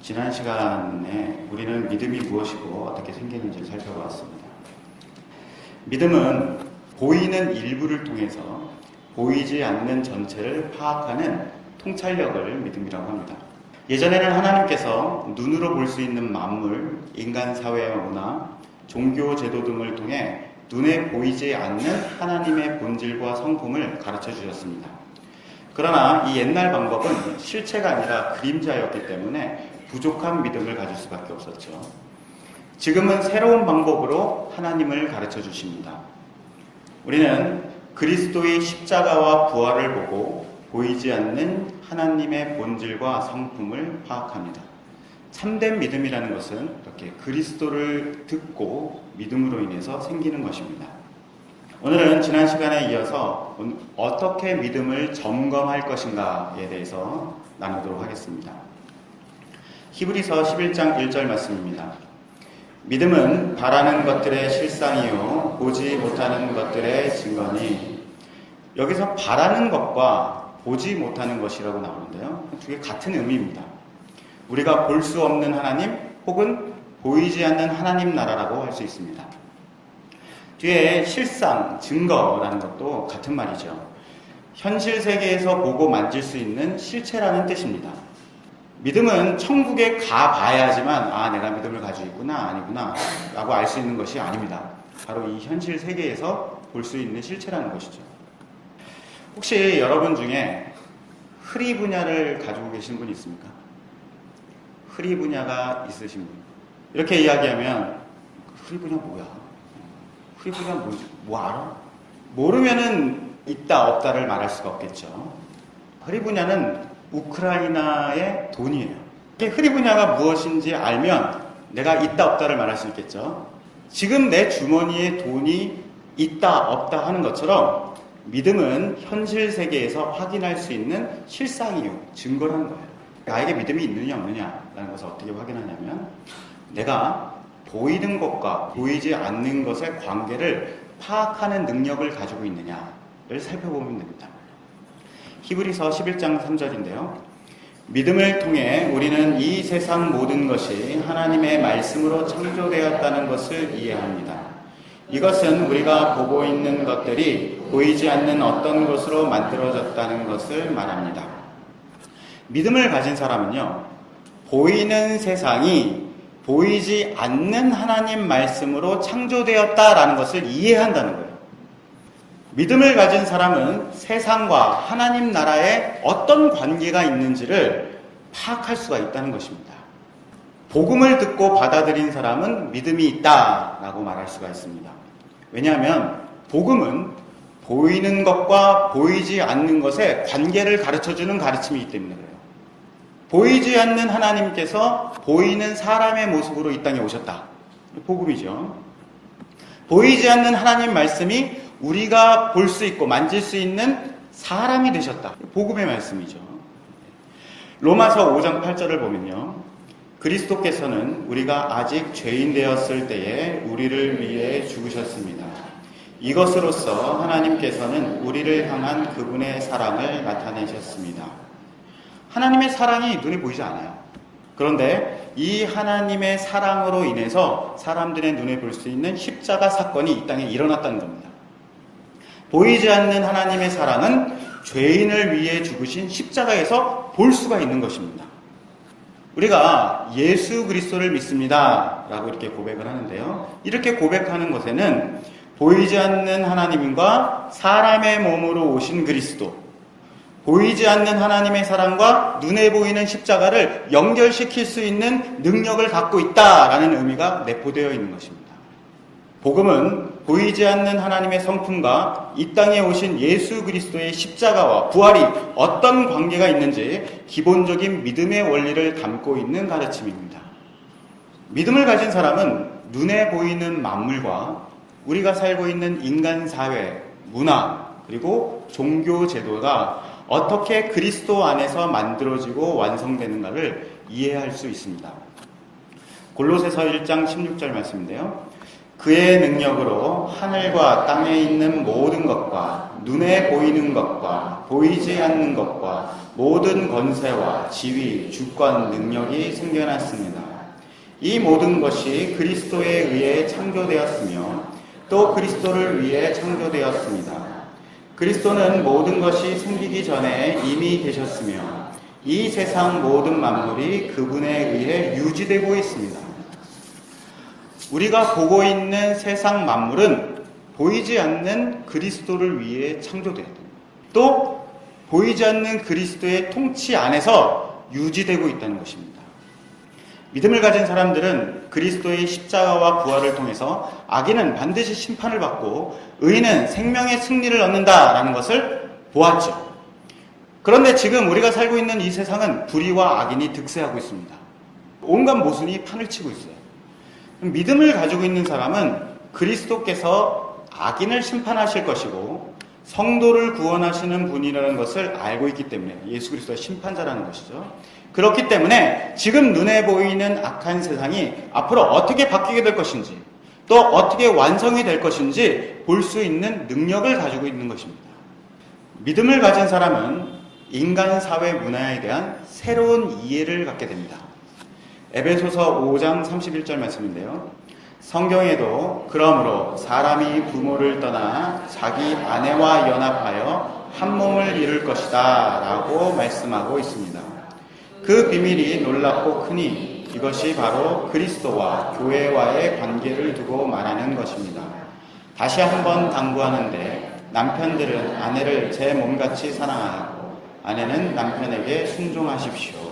지난 시간에 우리는 믿음이 무엇이고 어떻게 생기는지를 살펴보았습니다. 믿음은 보이는 일부를 통해서 보이지 않는 전체를 파악하는 통찰력을 믿음이라고 합니다. 예전에는 하나님께서 눈으로 볼 수 있는 만물, 인간 사회와 문화, 종교 제도 등을 통해 눈에 보이지 않는 하나님의 본질과 성품을 가르쳐 주셨습니다. 그러나 이 옛날 방법은 실체가 아니라 그림자였기 때문에 부족한 믿음을 가질 수밖에 없었죠. 지금은 새로운 방법으로 하나님을 가르쳐 주십니다. 우리는 그리스도의 십자가와 부활을 보고 보이지 않는 하나님의 본질과 성품을 파악합니다. 참된 믿음이라는 것은 이렇게 그리스도를 듣고 믿음으로 인해서 생기는 것입니다. 오늘은 지난 시간에 이어서 어떻게 믿음을 점검할 것인가에 대해서 나누도록 하겠습니다. 히브리서 11장 1절 말씀입니다. 믿음은 바라는 것들의 실상이요 보지 못하는 것들의 증거니. 여기서 바라는 것과 보지 못하는 것이라고 나오는데요, 두 개 같은 의미입니다. 우리가 볼 수 없는 하나님 혹은 보이지 않는 하나님 나라라고 할 수 있습니다. 뒤에 실상, 증거라는 것도 같은 말이죠. 현실 세계에서 보고 만질 수 있는 실체라는 뜻입니다. 믿음은 천국에 가봐야지만 내가 믿음을 가지고 있구나 아니구나 라고 알 수 있는 것이 아닙니다. 바로 이 현실 세계에서 볼 수 있는 실체라는 것이죠. 혹시 여러분 중에 흐리 분야를 가지고 계신 분 있습니까? 흐리 분야가 있으신 분. 이렇게 이야기하면 흐리 분야 뭐야? 흐리 분야 뭐지? 뭐 알아? 모르면은 있다 없다를 말할 수가 없겠죠. 흐리 분야는 우크라이나의 돈이에요. 흐리 분야가 무엇인지 알면 내가 있다 없다를 말할 수 있겠죠. 지금 내 주머니에 돈이 있다 없다 하는 것처럼 믿음은 현실 세계에서 확인할 수 있는 실상이요, 증거라는 거예요. 나에게 믿음이 있느냐 없느냐라는 것을 어떻게 확인하냐면 내가 보이는 것과 보이지 않는 것의 관계를 파악하는 능력을 가지고 있느냐를 살펴보면 됩니다. 히브리서 11장 3절인데요. 믿음을 통해 우리는 이 세상 모든 것이 하나님의 말씀으로 창조되었다는 것을 이해합니다. 이것은 우리가 보고 있는 것들이 보이지 않는 어떤 것으로 만들어졌다는 것을 말합니다. 믿음을 가진 사람은요, 보이는 세상이 보이지 않는 하나님 말씀으로 창조되었다라는 것을 이해한다는 거예요. 믿음을 가진 사람은 세상과 하나님 나라에 어떤 관계가 있는지를 파악할 수가 있다는 것입니다. 복음을 듣고 받아들인 사람은 믿음이 있다라고 말할 수가 있습니다. 왜냐하면 복음은 보이는 것과 보이지 않는 것의 관계를 가르쳐주는 가르침이기 때문에 그래요. 보이지 않는 하나님께서 보이는 사람의 모습으로 이 땅에 오셨다. 복음이죠. 보이지 않는 하나님 말씀이 우리가 볼 수 있고 만질 수 있는 사람이 되셨다. 복음의 말씀이죠. 로마서 5장 8절을 보면요, 그리스도께서는 우리가 아직 죄인 되었을 때에 우리를 위해 죽으셨습니다. 이것으로써 하나님께서는 우리를 향한 그분의 사랑을 나타내셨습니다. 하나님의 사랑이 눈에 보이지 않아요. 그런데 이 하나님의 사랑으로 인해서 사람들의 눈에 볼 수 있는 십자가 사건이 이 땅에 일어났다는 겁니다. 보이지 않는 하나님의 사랑은 죄인을 위해 죽으신 십자가에서 볼 수가 있는 것입니다. 우리가 예수 그리스도를 믿습니다 라고 이렇게 고백을 하는데요, 이렇게 고백하는 것에는 보이지 않는 하나님과 사람의 몸으로 오신 그리스도, 보이지 않는 하나님의 사랑과 눈에 보이는 십자가를 연결시킬 수 있는 능력을 갖고 있다라는 의미가 내포되어 있는 것입니다. 복음은 보이지 않는 하나님의 성품과 이 땅에 오신 예수 그리스도의 십자가와 부활이 어떤 관계가 있는지 기본적인 믿음의 원리를 담고 있는 가르침입니다. 믿음을 가진 사람은 눈에 보이는 만물과 우리가 살고 있는 인간 사회, 문화, 그리고 종교 제도가 어떻게 그리스도 안에서 만들어지고 완성되는가를 이해할 수 있습니다. 골로새서 1장 16절 말씀인데요. 그의 능력으로 하늘과 땅에 있는 모든 것과 눈에 보이는 것과 보이지 않는 것과 모든 권세와 지위, 주권, 능력이 생겨났습니다. 이 모든 것이 그리스도에 의해 창조되었으며 또 그리스도를 위해 창조되었습니다. 그리스도는 모든 것이 생기기 전에 이미 계셨으며 이 세상 모든 만물이 그분에 의해 유지되고 있습니다. 우리가 보고 있는 세상 만물은 보이지 않는 그리스도를 위해 창조되었다. 또 보이지 않는 그리스도의 통치 안에서 유지되고 있다는 것입니다. 믿음을 가진 사람들은 그리스도의 십자가와 부활을 통해서 악인은 반드시 심판을 받고 의인은 생명의 승리를 얻는다라는 것을 보았죠. 그런데 지금 우리가 살고 있는 이 세상은 불의와 악인이 득세하고 있습니다. 온갖 모순이 판을 치고 있어요. 믿음을 가지고 있는 사람은 그리스도께서 악인을 심판하실 것이고 성도를 구원하시는 분이라는 것을 알고 있기 때문에 예수 그리스도가 심판자라는 것이죠. 그렇기 때문에 지금 눈에 보이는 악한 세상이 앞으로 어떻게 바뀌게 될 것인지 또 어떻게 완성이 될 것인지 볼 수 있는 능력을 가지고 있는 것입니다. 믿음을 가진 사람은 인간 사회 문화에 대한 새로운 이해를 갖게 됩니다. 에베소서 5장 31절 말씀인데요. 성경에도 그러므로 사람이 부모를 떠나 자기 아내와 연합하여 한 몸을 이룰 것이다 라고 말씀하고 있습니다. 그 비밀이 놀랍고 크니 이것이 바로 그리스도와 교회와의 관계를 두고 말하는 것입니다. 다시 한번 당부하는데 남편들은 아내를 제 몸같이 사랑하고 아내는 남편에게 순종하십시오.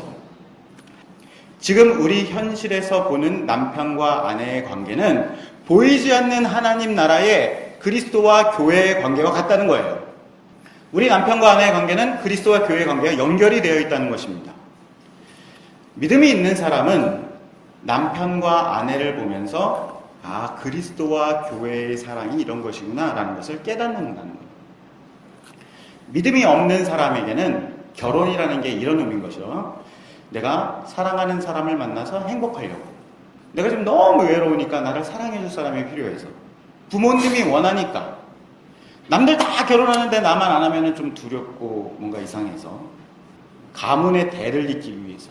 지금 우리 현실에서 보는 남편과 아내의 관계는 보이지 않는 하나님 나라의 그리스도와 교회의 관계와 같다는 거예요. 우리 남편과 아내의 관계는 그리스도와 교회의 관계가 연결이 되어 있다는 것입니다. 믿음이 있는 사람은 남편과 아내를 보면서 그리스도와 교회의 사랑이 이런 것이구나 라는 것을 깨닫는다는 거예요. 믿음이 없는 사람에게는 결혼이라는 게 이런 의미인 거죠. 내가 사랑하는 사람을 만나서 행복하려고. 내가 지금 너무 외로우니까 나를 사랑해줄 사람이 필요해서. 부모님이 원하니까. 남들 다 결혼하는데 나만 안 하면 좀 두렵고 뭔가 이상해서. 가문의 대를 잇기 위해서.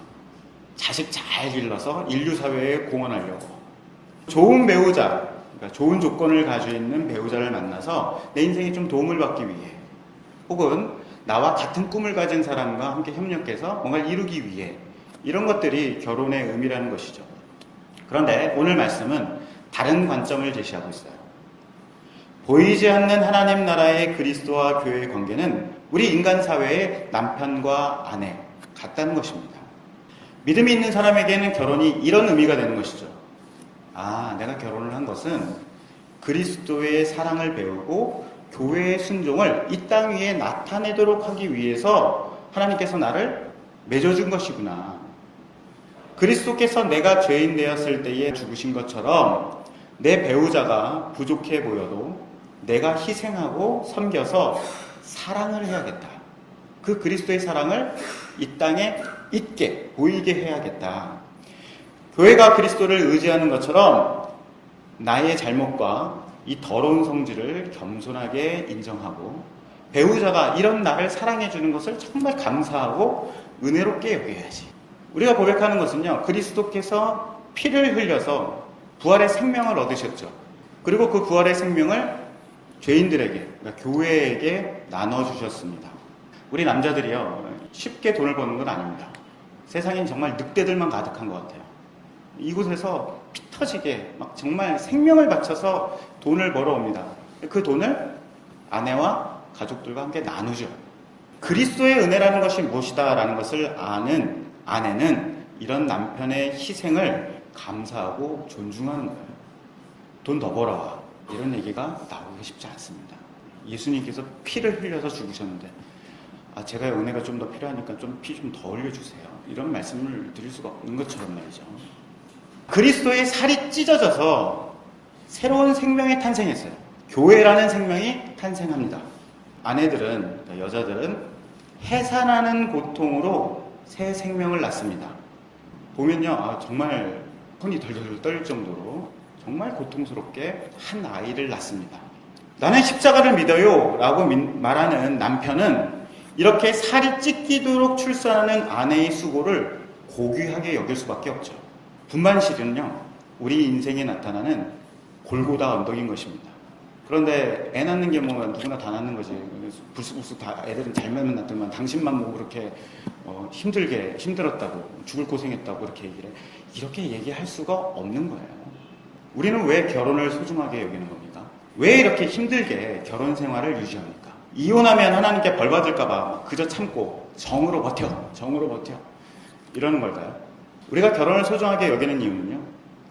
자식 잘 길러서 인류사회에 공헌하려고. 좋은 배우자, 그러니까 좋은 조건을 가지고 있는 배우자를 만나서 내 인생에 좀 도움을 받기 위해. 혹은 나와 같은 꿈을 가진 사람과 함께 협력해서 뭔가를 이루기 위해. 이런 것들이 결혼의 의미라는 것이죠. 그런데 오늘 말씀은 다른 관점을 제시하고 있어요. 보이지 않는 하나님 나라의 그리스도와 교회의 관계는 우리 인간 사회의 남편과 아내 같다는 것입니다. 믿음이 있는 사람에게는 결혼이 이런 의미가 되는 것이죠. 내가 결혼을 한 것은 그리스도의 사랑을 배우고 교회의 순종을 이 땅 위에 나타내도록 하기 위해서 하나님께서 나를 맺어준 것이구나. 그리스도께서 내가 죄인 되었을 때에 죽으신 것처럼 내 배우자가 부족해 보여도 내가 희생하고 섬겨서 사랑을 해야겠다. 그 그리스도의 사랑을 이 땅에 있게 보이게 해야겠다. 교회가 그리스도를 의지하는 것처럼 나의 잘못과 이 더러운 성질을 겸손하게 인정하고 배우자가 이런 나를 사랑해 주는 것을 정말 감사하고 은혜롭게 여겨야지. 우리가 고백하는 것은요, 그리스도께서 피를 흘려서 부활의 생명을 얻으셨죠. 그리고 그 부활의 생명을 죄인들에게, 그러니까 교회에게 나눠주셨습니다. 우리 남자들이요, 쉽게 돈을 버는 건 아닙니다. 세상엔 정말 늑대들만 가득한 것 같아요. 이곳에서 피 터지게 막 정말 생명을 바쳐서 돈을 벌어옵니다. 그 돈을 아내와 가족들과 함께 나누죠. 그리스도의 은혜라는 것이 무엇이다라는 것을 아는 아내는 이런 남편의 희생을 감사하고 존중하는 거예요. 돈 더 벌어와. 이런 얘기가 나오기 쉽지 않습니다. 예수님께서 피를 흘려서 죽으셨는데 제가 은혜가 좀 더 필요하니까 좀 피 좀 더 흘려주세요. 이런 말씀을 드릴 수가 없는 것처럼 말이죠. 그리스도의 살이 찢어져서 새로운 생명이 탄생했어요. 교회라는 생명이 탄생합니다. 아내들은, 그러니까 여자들은 해산하는 고통으로 새 생명을 낳습니다. 보면요, 정말 손이 덜덜 떨릴 정도로 정말 고통스럽게 한 아이를 낳습니다. 나는 십자가를 믿어요 라고 말하는 남편은 이렇게 살이 찢기도록 출산하는 아내의 수고를 고귀하게 여길 수밖에 없죠. 분만실은요, 우리 인생에 나타나는 골고다 언덕인 것입니다. 그런데 애 낳는 게 뭐 누구나 다 낳는 거지. 불쑥불쑥 다 애들은 잘만 낳더만 당신만 뭐 그렇게 힘들었다고, 죽을 고생했다고 그렇게 얘기를 해. 이렇게 얘기할 수가 없는 거예요. 우리는 왜 결혼을 소중하게 여기는 겁니까? 왜 이렇게 힘들게 결혼 생활을 유지합니까? 이혼하면 하나님께 벌 받을까봐 그저 참고 정으로 버텨 이러는 걸까요? 우리가 결혼을 소중하게 여기는 이유는요,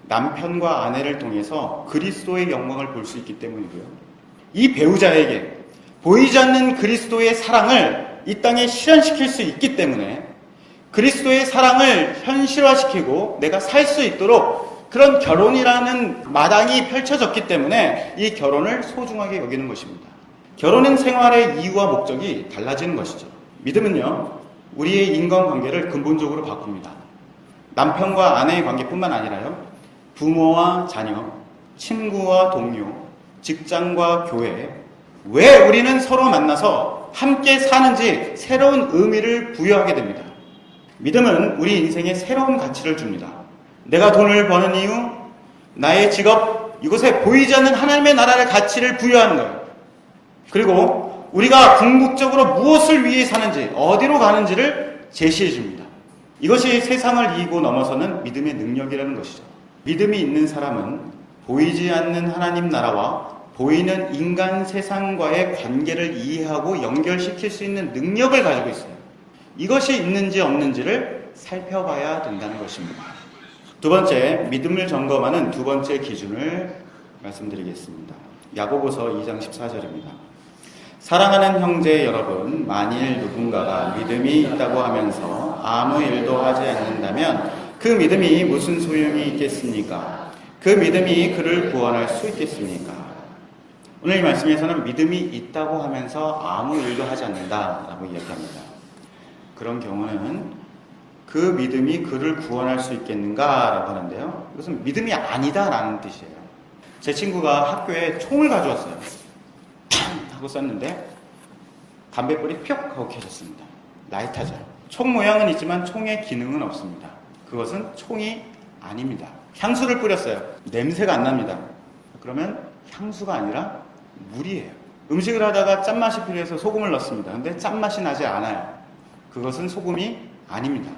남편과 아내를 통해서 그리스도의 영광을 볼 수 있기 때문이고요, 이 배우자에게 보이지 않는 그리스도의 사랑을 이 땅에 실현시킬 수 있기 때문에, 그리스도의 사랑을 현실화시키고 내가 살 수 있도록 그런 결혼이라는 마당이 펼쳐졌기 때문에 이 결혼을 소중하게 여기는 것입니다. 결혼은 생활의 이유와 목적이 달라지는 것이죠. 믿음은요, 우리의 인간관계를 근본적으로 바꿉니다. 남편과 아내의 관계뿐만 아니라요, 부모와 자녀, 친구와 동료, 직장과 교회, 왜 우리는 서로 만나서 함께 사는지 새로운 의미를 부여하게 됩니다. 믿음은 우리 인생에 새로운 가치를 줍니다. 내가 돈을 버는 이유, 나의 직업, 이곳에 보이지 않는 하나님의 나라의 가치를 부여하는 거예요. 그리고 우리가 궁극적으로 무엇을 위해 사는지, 어디로 가는지를 제시해 줍니다. 이것이 세상을 이기고 넘어서는 믿음의 능력이라는 것이죠. 믿음이 있는 사람은 보이지 않는 하나님 나라와 보이는 인간 세상과의 관계를 이해하고 연결시킬 수 있는 능력을 가지고 있어요. 이것이 있는지 없는지를 살펴봐야 된다는 것입니다. 두 번째, 믿음을 점검하는 두 번째 기준을 말씀드리겠습니다. 야고보서 2장 14절입니다. 사랑하는 형제 여러분, 만일 누군가가 믿음이 있다고 하면서 아무 일도 하지 않는다면 그 믿음이 무슨 소용이 있겠습니까? 그 믿음이 그를 구원할 수 있겠습니까? 오늘 이 말씀에서는 믿음이 있다고 하면서 아무 일도 하지 않는다라고 이야기합니다. 그런 경우는 그 믿음이 그를 구원할 수 있겠는가라고 하는데요, 이것은 믿음이 아니다라는 뜻이에요. 제 친구가 학교에 총을 가져왔어요. 팡! 하고 쐈는데 담뱃불이 뿅! 하고 켜졌습니다. 라이터죠. 총 모양은 있지만 총의 기능은 없습니다. 그것은 총이 아닙니다. 향수를 뿌렸어요. 냄새가 안 납니다. 그러면 향수가 아니라 물이에요. 음식을 하다가 짠맛이 필요해서 소금을 넣습니다. 근데 짠맛이 나지 않아요. 그것은 소금이 아닙니다.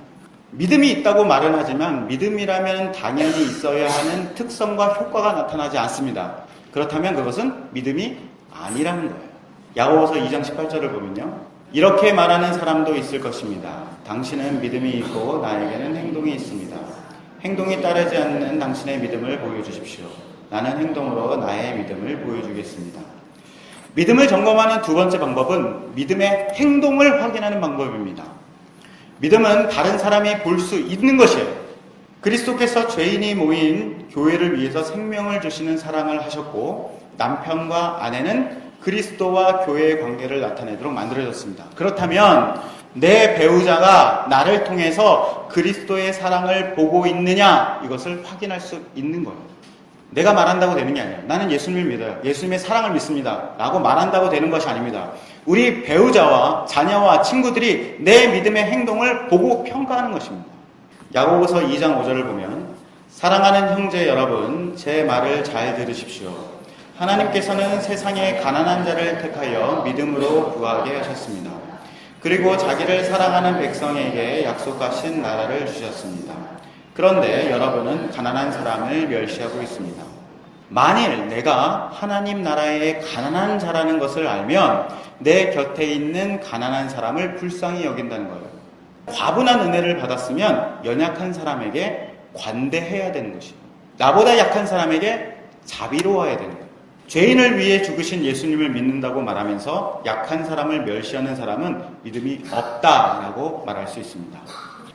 믿음이 있다고 말은 하지만 믿음이라면 당연히 있어야 하는 특성과 효과가 나타나지 않습니다. 그렇다면 그것은 믿음이 아니라는 거예요. 야고보서 2장 18절을 보면요, 이렇게 말하는 사람도 있을 것입니다. 당신은 믿음이 있고 나에게는 행동이 있습니다. 행동이 따르지 않는 당신의 믿음을 보여주십시오. 나는 행동으로 나의 믿음을 보여주겠습니다. 믿음을 점검하는 두 번째 방법은 믿음의 행동을 확인하는 방법입니다. 믿음은 다른 사람이 볼 수 있는 것이에요. 그리스도께서 죄인이 모인 교회를 위해서 생명을 주시는 사랑을 하셨고, 남편과 아내는 그리스도와 교회의 관계를 나타내도록 만들어졌습니다. 그렇다면 내 배우자가 나를 통해서 그리스도의 사랑을 보고 있느냐, 이것을 확인할 수 있는 거예요. 내가 말한다고 되는 게 아니에요. 나는 예수님을 믿어요. 예수님의 사랑을 믿습니다. 라고 말한다고 되는 것이 아닙니다. 우리 배우자와 자녀와 친구들이 내 믿음의 행동을 보고 평가하는 것입니다. 야고보서 2장 5절을 보면, 사랑하는 형제 여러분, 제 말을 잘 들으십시오. 하나님께서는 세상의 가난한 자를 택하여 믿음으로 구하게 하셨습니다. 그리고 자기를 사랑하는 백성에게 약속하신 나라를 주셨습니다. 그런데 여러분은 가난한 사람을 멸시하고 있습니다. 만일 내가 하나님 나라의 가난한 자라는 것을 알면 내 곁에 있는 가난한 사람을 불쌍히 여긴다는 거예요. 과분한 은혜를 받았으면 연약한 사람에게 관대해야 되는 것이에요. 나보다 약한 사람에게 자비로워야 되는 거예요. 죄인을 위해 죽으신 예수님을 믿는다고 말하면서 약한 사람을 멸시하는 사람은 믿음이 없다라고 말할 수 있습니다.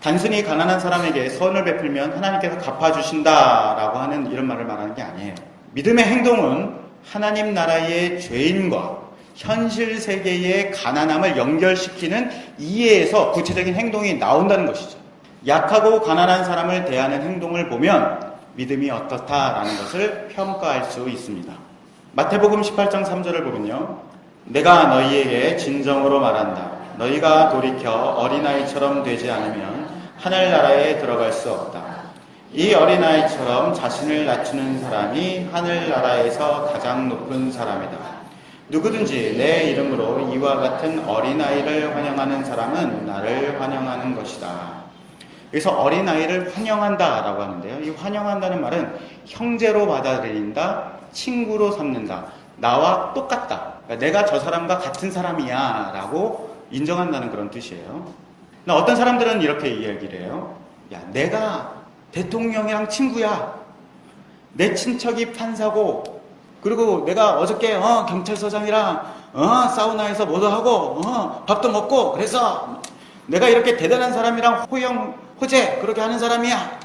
단순히 가난한 사람에게 선을 베풀면 하나님께서 갚아주신다라고 하는 이런 말을 말하는 게 아니에요. 믿음의 행동은 하나님 나라의 죄인과 현실 세계의 가난함을 연결시키는 이해에서 구체적인 행동이 나온다는 것이죠. 약하고 가난한 사람을 대하는 행동을 보면 믿음이 어떻다라는 것을 평가할 수 있습니다. 마태복음 18장 3절을 보면요, 내가 너희에게 진정으로 말한다. 너희가 돌이켜 어린아이처럼 되지 않으면 하늘나라에 들어갈 수 없다. 이 어린아이처럼 자신을 낮추는 사람이 하늘나라에서 가장 높은 사람이다. 누구든지 내 이름으로 이와 같은 어린아이를 환영하는 사람은 나를 환영하는 것이다. 여기서 어린아이를 환영한다라고 하는데요. 이 환영한다는 말은 형제로 받아들인다, 친구로 삼는다, 나와 똑같다. 그러니까 내가 저 사람과 같은 사람이야 라고 인정한다는 그런 뜻이에요. 어떤 사람들은 이렇게 이야기를 해요. 야, 내가 대통령이랑 친구야. 내 친척이 판사고, 그리고 내가 어저께 경찰서장이랑 사우나에서 뭐도 하고 밥도 먹고, 그래서 내가 이렇게 대단한 사람이랑 호재 그렇게 하는 사람이야.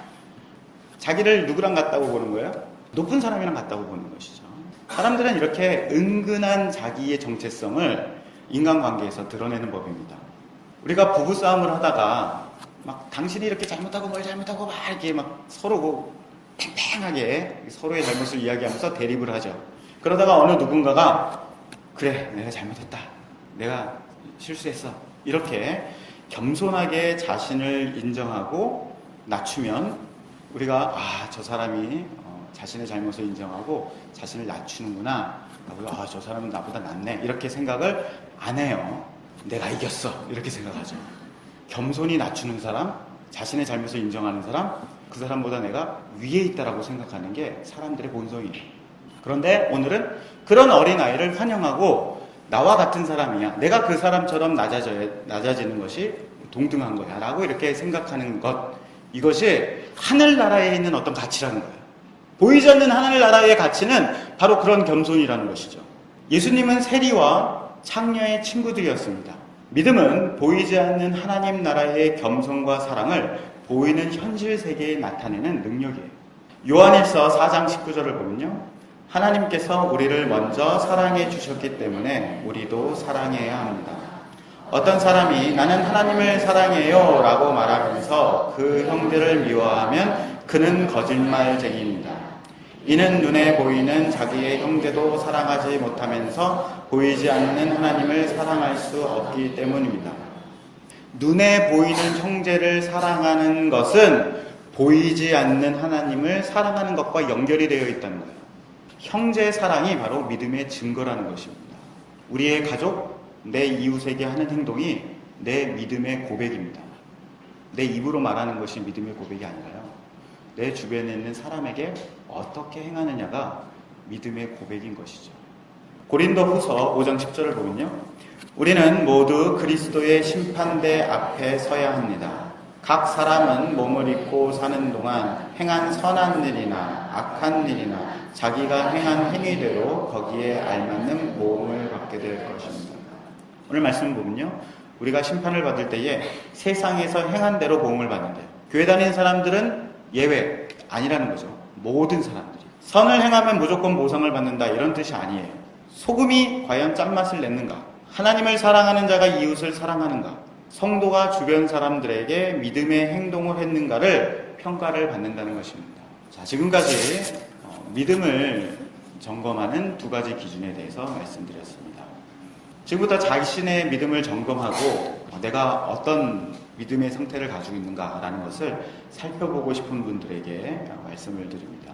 자기를 누구랑 같다고 보는 거예요? 높은 사람이랑 같다고 보는 것이죠. 사람들은 이렇게 은근한 자기의 정체성을 인간관계에서 드러내는 법입니다. 우리가 부부싸움을 하다가 막 당신이 이렇게 잘못하고 뭘 잘못하고 막 이렇게 막 서로 팽팽하게 서로의 잘못을 이야기하면서 대립을 하죠. 그러다가 어느 누군가가 그래, 내가 잘못했다, 내가 실수했어, 이렇게 겸손하게 자신을 인정하고 낮추면 우리가 저 사람이 자신의 잘못을 인정하고 자신을 낮추는구나, 저 사람은 나보다 낫네, 이렇게 생각을 안 해요. 내가 이겼어, 이렇게 생각하죠. 겸손히 낮추는 사람, 자신의 잘못을 인정하는 사람, 그 사람보다 내가 위에 있다라고 생각하는 게 사람들의 본성이에요. 그런데 오늘은 그런 어린아이를 환영하고 나와 같은 사람이야, 내가 그 사람처럼 낮아지는 것이 동등한 거야 라고 이렇게 생각하는 것, 이것이 하늘나라에 있는 어떤 가치라는 거예요. 보이지 않는 하늘나라의 가치는 바로 그런 겸손이라는 것이죠. 예수님은 세리와 창녀의 친구들이었습니다. 믿음은 보이지 않는 하나님 나라의 겸손과 사랑을 보이는 현실 세계에 나타내는 능력이에요. 요한일서 4장 19절을 보면요, 하나님께서 우리를 먼저 사랑해 주셨기 때문에 우리도 사랑해야 합니다. 어떤 사람이 나는 하나님을 사랑해요 라고 말하면서 그 형제를 미워하면 그는 거짓말쟁이입니다. 이는 눈에 보이는 자기의 형제도 사랑하지 못하면서 보이지 않는 하나님을 사랑할 수 없기 때문입니다. 눈에 보이는 형제를 사랑하는 것은 보이지 않는 하나님을 사랑하는 것과 연결이 되어 있다는 거예요. 형제 사랑이 바로 믿음의 증거라는 것입니다. 우리의 가족, 내 이웃에게 하는 행동이 내 믿음의 고백입니다. 내 입으로 말하는 것이 믿음의 고백이 아니라요, 내 주변에 있는 사람에게 어떻게 행하느냐가 믿음의 고백인 것이죠. 고린도후서 5장 10절을 보면요, 우리는 모두 그리스도의 심판대 앞에 서야 합니다. 각 사람은 몸을 입고 사는 동안 행한 선한 일이나 악한 일이나 자기가 행한 행위대로 거기에 알맞는 모험을 받게 될 것입니다. 오늘 말씀을 보면요, 우리가 심판을 받을 때에 세상에서 행한 대로 보험을 받는데요, 교회 다니는 사람들은 예외 아니라는 거죠. 모든 사람들이 선을 행하면 무조건 보상을 받는다, 이런 뜻이 아니에요. 소금이 과연 짠맛을 냈는가, 하나님을 사랑하는 자가 이웃을 사랑하는가, 성도가 주변 사람들에게 믿음의 행동을 했는가를 평가를 받는다는 것입니다. 자, 지금까지 믿음을 점검하는 두 가지 기준에 대해서 말씀드렸습니다. 지금부터 자신의 믿음을 점검하고 내가 어떤 믿음의 상태를 가지고 있는가라는 것을 살펴보고 싶은 분들에게 말씀을 드립니다.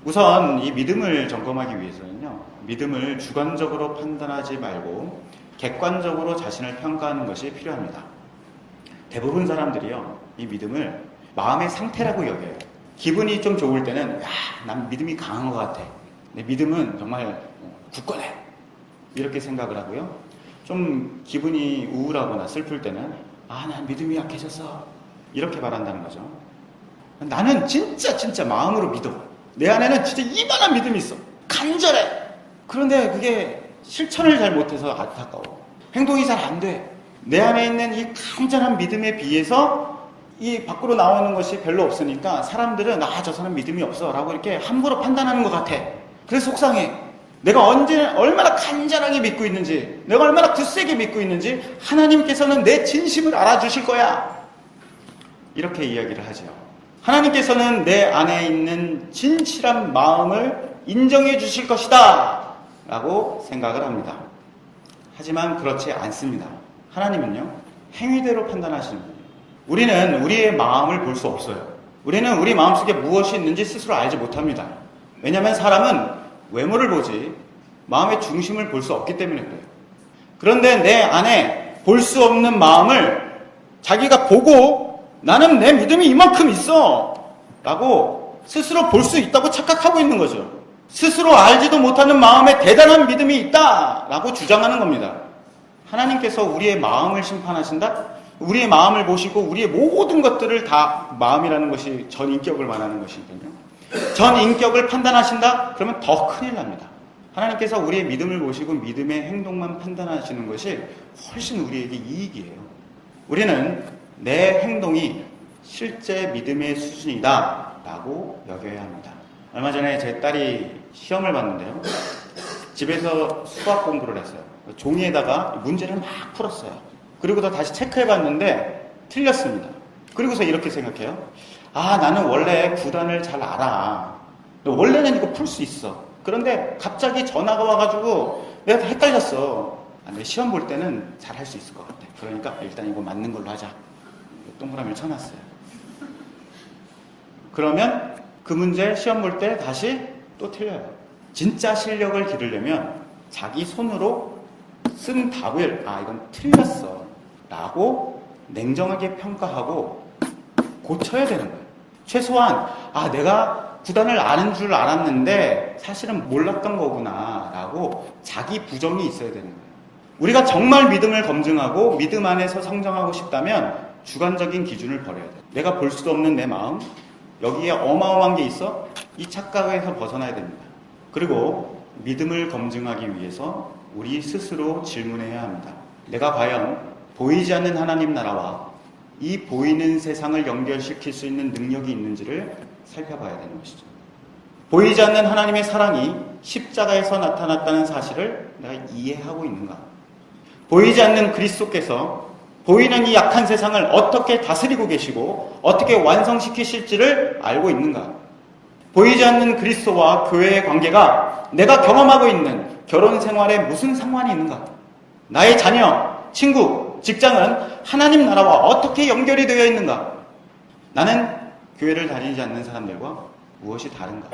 우선 이 믿음을 점검하기 위해서는요, 믿음을 주관적으로 판단하지 말고 객관적으로 자신을 평가하는 것이 필요합니다. 대부분 사람들이요, 이 믿음을 마음의 상태라고 여겨요. 기분이 좀 좋을 때는 난 믿음이 강한 것 같아, 내 믿음은 정말 굳건해, 이렇게 생각을 하고요. 좀 기분이 우울하거나 슬플 때는 난 믿음이 약해졌어, 이렇게 말한다는 거죠. 나는 진짜 마음으로 믿어, 내 안에는 진짜 이만한 믿음이 있어, 간절해. 그런데 그게 실천을 잘 못해서 안타까워, 행동이 잘 안 돼. 내 안에 있는 이 간절한 믿음에 비해서 이 밖으로 나오는 것이 별로 없으니까 사람들은 저 사람 믿음이 없어 라고 이렇게 함부로 판단하는 것 같아. 그래서 속상해. 내가 얼마나 간절하게 믿고 있는지, 내가 얼마나 굳세게 믿고 있는지 하나님께서는 내 진심을 알아주실 거야, 이렇게 이야기를 하죠. 하나님께서는 내 안에 있는 진실한 마음을 인정해 주실 것이다 라고 생각을 합니다. 하지만 그렇지 않습니다. 하나님은요, 행위대로 판단하시는 분이에요. 우리는 우리의 마음을 볼 수 없어요. 우리는 우리 마음속에 무엇이 있는지 스스로 알지 못합니다. 왜냐하면 사람은 외모를 보지 마음의 중심을 볼 수 없기 때문에 그래요. 그런데 내 안에 볼 수 없는 마음을 자기가 보고 나는 내 믿음이 이만큼 있어 라고 스스로 볼 수 있다고 착각하고 있는 거죠. 스스로 알지도 못하는 마음에 대단한 믿음이 있다 라고 주장하는 겁니다. 하나님께서 우리의 마음을 심판하신다? 우리의 마음을 보시고 우리의 모든 것들을 다, 마음이라는 것이 전인격을 말하는 것이거든요. 전인격을 판단하신다? 그러면 더 큰일 납니다. 하나님께서 우리의 믿음을 보시고 믿음의 행동만 판단하시는 것이 훨씬 우리에게 이익이에요. 우리는 내 행동이 실제 믿음의 수준이다 라고 여겨야 합니다. 얼마 전에 제 딸이 시험을 봤는데요. 집에서 수학 공부를 했어요. 종이에다가 문제를 막 풀었어요. 그리고서 다시 체크해봤는데 틀렸습니다. 그리고서 이렇게 생각해요. 아, 나는 원래 구단을 잘 알아. 원래는 이거 풀 수 있어. 그런데 갑자기 전화가 와가지고 내가 헷갈렸어. 내 시험 볼 때는 잘 할 수 있을 것 같아. 그러니까 일단 이거 맞는 걸로 하자. 동그라미를 쳐놨어요. 그러면 그 문제 시험 볼 때 다시 또 틀려요. 진짜 실력을 기르려면 자기 손으로 쓴 답을 이건 틀렸어 라고 냉정하게 평가하고 고쳐야 되는 거예요. 최소한 내가 구단을 아는 줄 알았는데 사실은 몰랐던 거구나 라고 자기 부정이 있어야 되는 거예요. 우리가 정말 믿음을 검증하고 믿음 안에서 성장하고 싶다면 주관적인 기준을 버려야 돼요. 내가 볼 수도 없는 내 마음, 여기에 어마어마한 게 있어? 이 착각에서 벗어나야 됩니다. 그리고 믿음을 검증하기 위해서 우리 스스로 질문해야 합니다. 내가 과연 보이지 않는 하나님 나라와 이 보이는 세상을 연결시킬 수 있는 능력이 있는지를 살펴봐야 되는 것이죠. 보이지 않는 하나님의 사랑이 십자가에서 나타났다는 사실을 내가 이해하고 있는가? 보이지 않는 그리스도께서 보이는 이 약한 세상을 어떻게 다스리고 계시고 어떻게 완성시키실지를 알고 있는가? 보이지 않는 그리스도와 교회의 관계가 내가 경험하고 있는 결혼 생활에 무슨 상관이 있는가? 나의 자녀, 친구, 직장은 하나님 나라와 어떻게 연결이 되어 있는가? 나는 교회를 다니지 않는 사람들과 무엇이 다른가?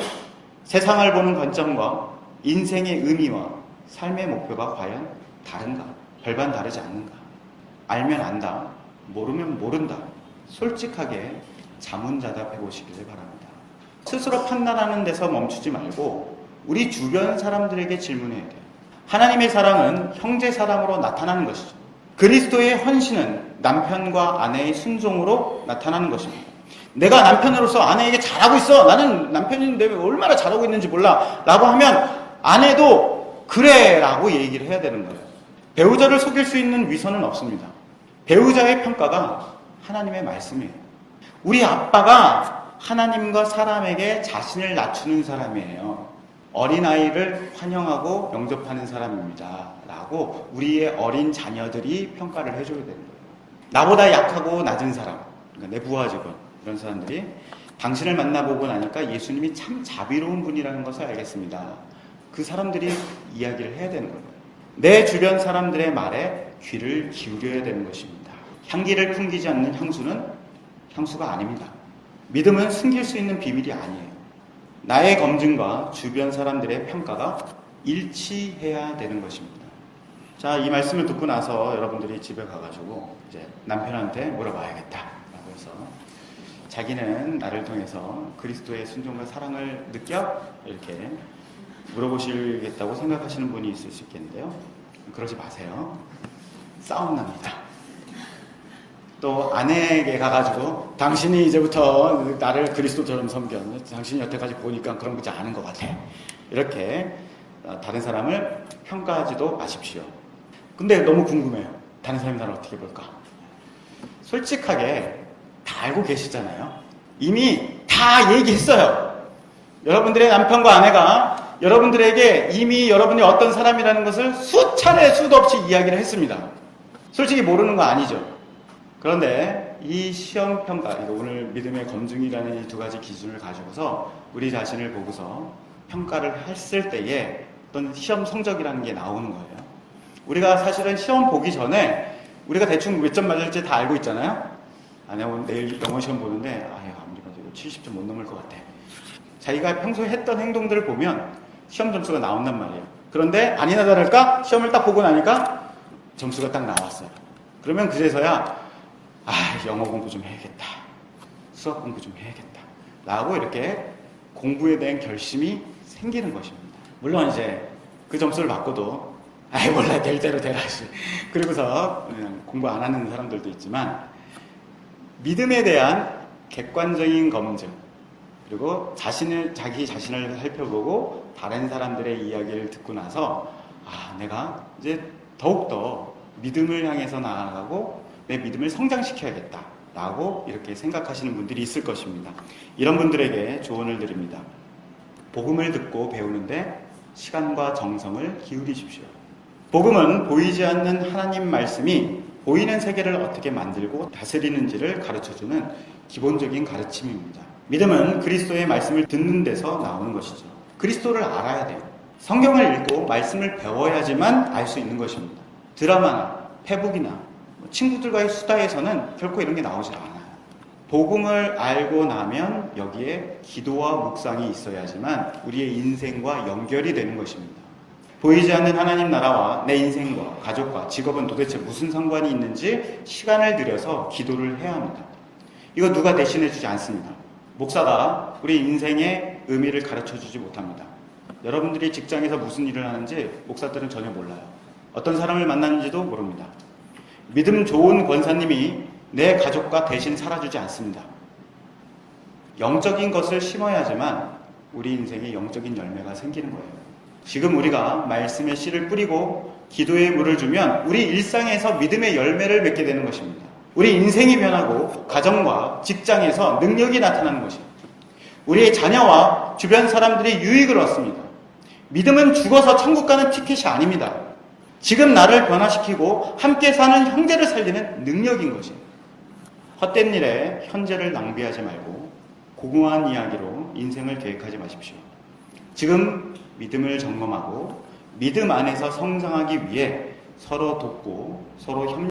세상을 보는 관점과 인생의 의미와 삶의 목표가 과연 다른가? 별반 다르지 않는가? 알면 안다, 모르면 모른다. 솔직하게 자문자답해 보시기를 바랍니다. 스스로 판단하는 데서 멈추지 말고 우리 주변 사람들에게 질문해야 돼요. 하나님의 사랑은 형제 사랑으로 나타나는 것이죠. 그리스도의 헌신은 남편과 아내의 순종으로 나타나는 것입니다. 내가 남편으로서 아내에게 잘하고 있어. 나는 남편인데 왜 얼마나 잘하고 있는지 몰라. 라고 하면 아내도 그래 라고 얘기를 해야 되는 거예요. 배우자를 속일 수 있는 위선은 없습니다. 배우자의 평가가 하나님의 말씀이에요. 우리 아빠가 하나님과 사람에게 자신을 낮추는 사람이에요. 어린아이를 환영하고 영접하는 사람입니다. 라고 우리의 어린 자녀들이 평가를 해줘야 되는 거예요. 나보다 약하고 낮은 사람, 그러니까 내 부하 직원, 이런 사람들이 당신을 만나보고 나니까 예수님이 참 자비로운 분이라는 것을 알겠습니다. 그 사람들이 이야기를 해야 되는 거예요. 내 주변 사람들의 말에 귀를 기울여야 되는 것입니다. 향기를 풍기지 않는 향수는 향수가 아닙니다. 믿음은 숨길 수 있는 비밀이 아니에요. 나의 검증과 주변 사람들의 평가가 일치해야 되는 것입니다. 자, 이 말씀을 듣고 나서 여러분들이 집에 가가지고 이제 남편한테 물어봐야겠다 라고 해서 자기는 나를 통해서 그리스도의 순종과 사랑을 느껴? 이렇게 물어보시겠다고 생각하시는 분이 있을 수 있겠는데요. 그러지 마세요. 싸움 납니다. 또 아내에게 가가지고 당신이 이제부터 나를 그리스도처럼 섬겨. 당신이 여태까지 보니까 그런 거지 않은 것 같아. 이렇게 다른 사람을 평가하지도 마십시오. 근데 너무 궁금해요. 다른 사람이 나를 어떻게 볼까? 솔직하게 다 알고 계시잖아요. 이미 다 얘기했어요. 여러분들의 남편과 아내가 여러분들에게 이미 여러분이 어떤 사람이라는 것을 수차례 수도 없이 이야기를 했습니다. 솔직히 모르는 거 아니죠. 그런데 이 시험 평가, 오늘 믿음의 검증이라는 이 두 가지 기준을 가지고서 우리 자신을 보고서 평가를 했을 때에 어떤 시험 성적이라는 게 나오는 거예요. 우리가 사실은 시험 보기 전에 우리가 대충 몇 점 맞을지 다 알고 있잖아요. 내가 내일 영어 시험 보는데 아무리 봐도 70점 못 넘을 것 같아. 자기가 평소에 했던 행동들을 보면 시험 점수가 나온단 말이에요. 그런데 아니나 다를까 시험을 딱 보고 나니까 점수가 딱 나왔어요. 그러면 그제서야 영어 공부 좀 해야겠다, 수학 공부 좀 해야겠다 라고 이렇게 공부에 대한 결심이 생기는 것입니다. 물론 이제 그 점수를 받고도 몰라 될 대로 되라시 그리고서 그냥 공부 안 하는 사람들도 있지만, 믿음에 대한 객관적인 검증, 그리고 자기 자신을 살펴보고 다른 사람들의 이야기를 듣고 나서 내가 이제 더욱더 믿음을 향해서 나아가고 내 믿음을 성장시켜야겠다 라고 이렇게 생각하시는 분들이 있을 것입니다. 이런 분들에게 조언을 드립니다. 복음을 듣고 배우는데 시간과 정성을 기울이십시오. 복음은 보이지 않는 하나님 말씀이 보이는 세계를 어떻게 만들고 다스리는지를 가르쳐주는 기본적인 가르침입니다. 믿음은 그리스도의 말씀을 듣는 데서 나오는 것이죠. 그리스도를 알아야 돼요. 성경을 읽고 말씀을 배워야지만 알 수 있는 것입니다. 드라마나 페북이나 친구들과의 수다에서는 결코 이런 게 나오질 않아요. 복음을 알고 나면 여기에 기도와 묵상이 있어야지만 우리의 인생과 연결이 되는 것입니다. 보이지 않는 하나님 나라와 내 인생과 가족과 직업은 도대체 무슨 상관이 있는지 시간을 들여서 기도를 해야 합니다. 이거 누가 대신해 주지 않습니다. 목사가 우리 인생의 의미를 가르쳐 주지 못합니다. 여러분들이 직장에서 무슨 일을 하는지 목사들은 전혀 몰라요. 어떤 사람을 만나는지도 모릅니다. 믿음 좋은 권사님이 내 가족과 대신 살아주지 않습니다. 영적인 것을 심어야지만 우리 인생에 영적인 열매가 생기는 거예요. 지금 우리가 말씀의 씨를 뿌리고 기도의 물을 주면 우리 일상에서 믿음의 열매를 맺게 되는 것입니다. 우리 인생이 변하고 가정과 직장에서 능력이 나타나는 것입니다. 우리의 자녀와 주변 사람들이 유익을 얻습니다. 믿음은 죽어서 천국 가는 티켓이 아닙니다. 지금 나를 변화시키고 함께 사는 형제를 살리는 능력인 것입니다. 헛된 일에 현재를 낭비하지 말고 고고한 이야기로 인생을 계획하지 마십시오. 지금 믿음을 점검하고 믿음 안에서 성장하기 위해 서로 돕고 서로 협력